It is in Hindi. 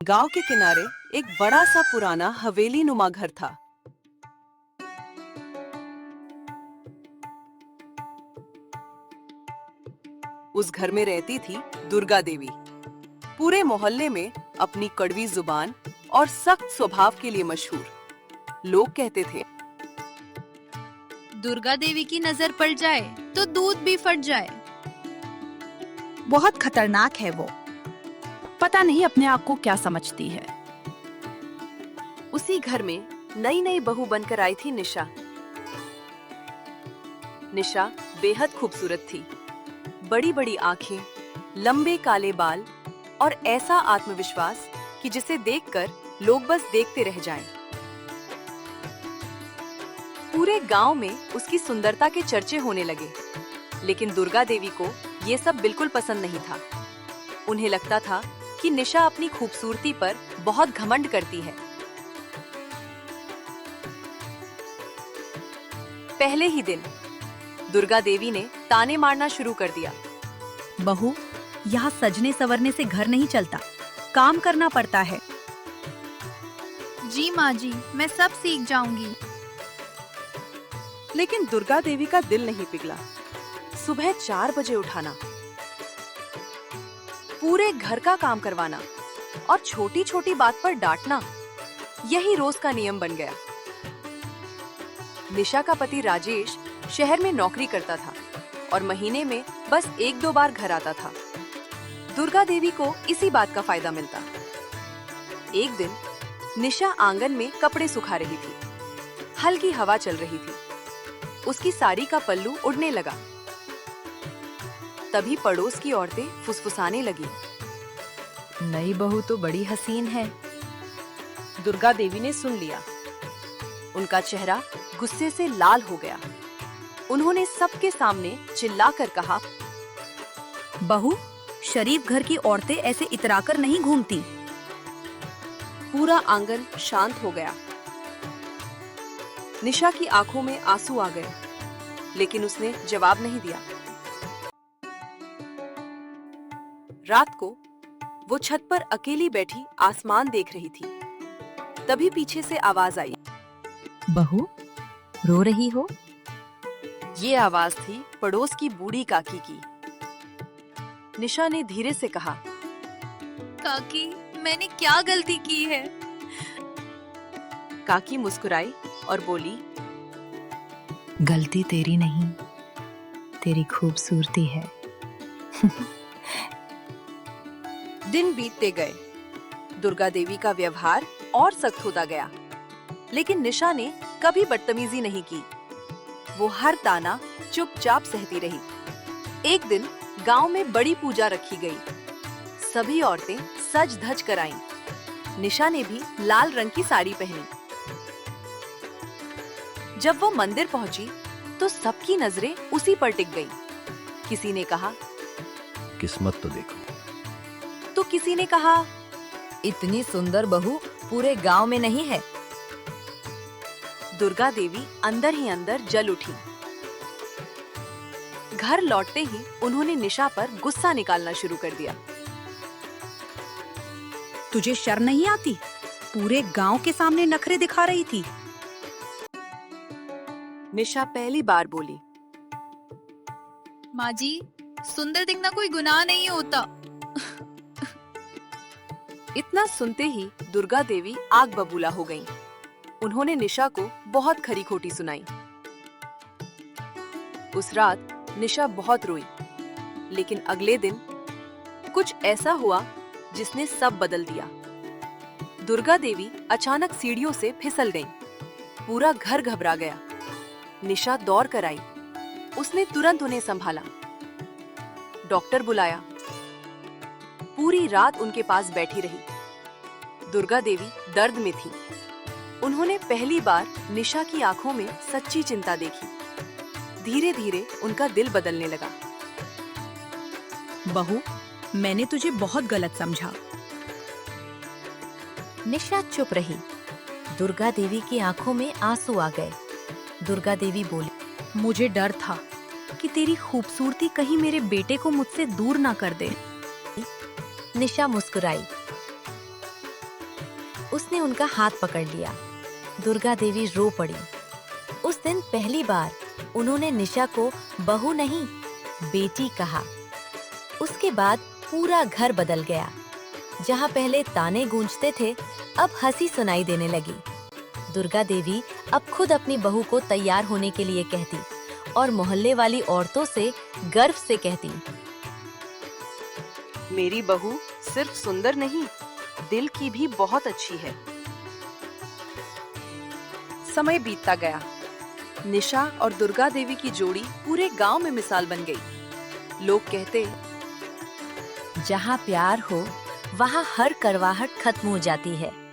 गांव के किनारे एक बड़ा सा पुराना हवेली नुमा घर था। उस घर में रहती थी दुर्गा देवी। पूरे मोहल्ले में अपनी कड़वी जुबान और सख्त स्वभाव के लिए मशहूर। लोग कहते थे, दुर्गा देवी की नजर पड़ जाए तो दूध भी फट जाए। बहुत खतरनाक है वो। पता नहीं अपने आप को क्या समझती है। उसी घर में नई नई बहू बनकर आई थी निशा। निशा बेहद खूबसूरत थी। बड़ी बड़ी आंखें, लंबे काले बाल और ऐसा आत्मविश्वास कि जिसे देखकर लोग बस देखते रह जाएं। पूरे गांव में उसकी सुंदरता के चर्चे होने लगे, लेकिन दुर्गा देवी को ये सब बिल्कुल पसंद नहीं था। उन्हें लगता था कि निशा अपनी खूबसूरती पर बहुत घमंड करती है। पहले ही दिन दुर्गा देवी ने ताने मारना शुरू कर दिया। बहू, यहाँ सजने संवरने से घर नहीं चलता, काम करना पड़ता है। जी माँ जी, मैं सब सीख जाऊंगी। लेकिन दुर्गा देवी का दिल नहीं पिघला। सुबह 4 बजे उठाना, पूरे घर का काम करवाना और छोटी छोटी बात पर डांटना, यही रोज का नियम बन गया। निशा का पति राजेश शहर में नौकरी करता था और महीने में बस 1-2 बार घर आता था। दुर्गा देवी को इसी बात का फायदा मिलता। एक दिन निशा आंगन में कपड़े सुखा रही थी। हल्की हवा चल रही थी। उसकी साड़ी का पल्लू उड़ने लगा। तभी पड़ोस की औरतें फुसफुसाने लगी, नई बहू तो बड़ी हसीन है। दुर्गा देवी ने सुन लिया। उनका चेहरा गुस्से से लाल हो गया। उन्होंने सबके सामने चिल्लाकर कहा, बहू, शरीफ घर की औरतें ऐसे इतराकर नहीं घूमती। पूरा आंगन शांत हो गया। निशा की आंखों में आंसू आ गए, लेकिन उसने जवाब नहीं दिया। रात को वो छत पर अकेली बैठी आसमान देख रही थी। तभी पीछे से आवाज आई, बहू, रो रही हो? ये आवाज थी पड़ोस की बूढ़ी काकी की। निशा ने धीरे से कहा, काकी, मैंने क्या गलती की है? काकी मुस्कुराई और बोली, गलती तेरी नहीं, तेरी खूबसूरती है। दिन बीतते गए। दुर्गा देवी का व्यवहार और सख्त होता गया, लेकिन निशा ने कभी बदतमीजी नहीं की। वो हर ताना चुपचाप सहती रही। एक दिन गांव में बड़ी पूजा रखी गई। सभी औरतें सज धज कर आईं। निशा ने भी लाल रंग की साड़ी पहनी। जब वो मंदिर पहुंची तो सबकी नजरें उसी पर टिक गईं। किसी ने कहा, किस्मत तो देखो। तो किसी ने कहा, इतनी सुंदर बहू पूरे गांव में नहीं है। दुर्गा देवी अंदर ही अंदर जल उठी। घर लौटते ही उन्होंने निशा पर गुस्सा निकालना शुरू कर दिया। तुझे शर्म नहीं आती? पूरे गांव के सामने नखरे दिखा रही थी। निशा पहली बार बोली, माँ जी, सुंदर दिखना कोई गुनाह नहीं होता। इतना सुनते ही दुर्गा देवी आग बबूला हो गईं। उन्होंने निशा को बहुत खरी खोटी सुनाई। उस रात निशा बहुत रोई, लेकिन अगले दिन कुछ ऐसा हुआ जिसने सब बदल दिया। दुर्गा देवी अचानक सीढ़ियों से फिसल गईं। पूरा घर घबरा गया। निशा दौड़ कर आई। उसने तुरंत उन्हें संभाला, डॉक्टर बुलाया। पूरी रात उनके पास बैठी रही। दुर्गा देवी दर्द में थी। उन्होंने पहली बार निशा की आंखों में सच्ची चिंता देखी। धीरे धीरे उनका दिल बदलने लगा। बहू, मैंने तुझे बहुत गलत समझा। निशा चुप रही। दुर्गा देवी की आंखों में आंसू आ गए। दुर्गा देवी बोली, मुझे डर था कि तेरी खूबसूरती कहीं मेरे बेटे को मुझसे दूर ना कर दे। निशा मुस्कुराई। उसने उनका हाथ पकड़ लिया। दुर्गा देवी रो पड़ी। उस दिन पहली बार उन्होंने निशा को बहू नहीं, बेटी कहा। उसके बाद पूरा घर बदल गया। जहाँ पहले ताने गूंजते थे, अब हंसी सुनाई देने लगी। दुर्गा देवी अब खुद अपनी बहू को तैयार होने के लिए कहती और मोहल्ले वाली औरतों से गर्व से कहती, मेरी बहू सिर्फ सुंदर नहीं, दिल की भी बहुत अच्छी है। समय बीतता गया। निशा और दुर्गा देवी की जोड़ी पूरे गांव में मिसाल बन गई। लोग कहते, जहाँ प्यार हो वहाँ हर करवाहट खत्म हो जाती है।